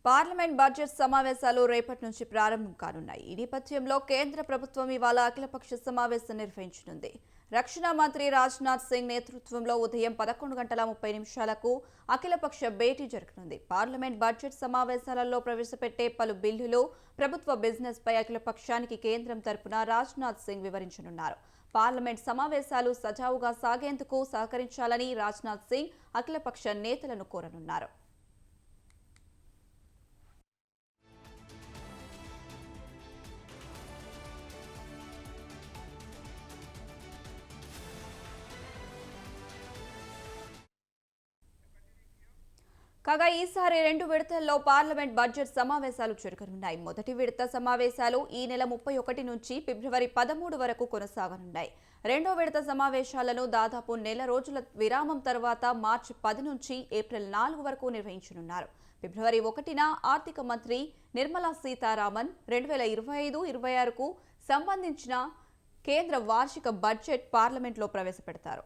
Parliament budget సమావేశాలు రేపటి నుంచి ప్రారంభం కానున్నాయి. ఈ నేపథ్యంలో కేంద్ర ప్రభుత్వం ఇవాళ అఖిలపక్ష సమావేశం నిర్వహించనుంది. రక్షణ మంత్రి రాజ్నాథ్ సింగ్ నేతృత్వంలో ఉదయం 11:30 అఖిలపక్ష భేటీ జరగనుంది. పార్లమెంట్ బడ్జెట్ సమావేశాలలో ప్రవేశపెట్టే పలు బిల్లులు, ప్రభుత్వ బిజినెస్ పై అఖిలపక్షానికి కేంద్రం తరపున రాజ్నాథ్ సింగ్ వివరించనున్నారు. పార్లమెంట్ సమావేశాలు సజావుగా సాగేందుకు సహకరించాలని రాజ్నాథ్ సింగ్ అఖిలపక్ష నేతలను కోరనున్నారు. కాగా ఈసారి 2 విడతల్లో పార్లమెంట్ బడ్జెట్ సమావేశాలు జరగనున్నాయి. మొదటి విడత సమావేశాలు ఈ నెల 31 నుంచి ఫిబ్రవరి 13 వరకు కొనసాగనున్నాయి. రెండో విడత సమావేశాలను దాదాపు నెల రోజుల విరామం తర్వాత మార్చి 10 నుంచి ఏప్రిల్ 4 వరకు నిర్వహించనున్నారు. ఫిబ్రవరి 1న ఆర్థిక మంత్రి నిర్మలా సీతారామన్ 2025-26కు సంబంధించిన కేంద్ర వార్షిక బడ్జెట్ పార్లమెంట్లో ప్రవేశపెడతారు.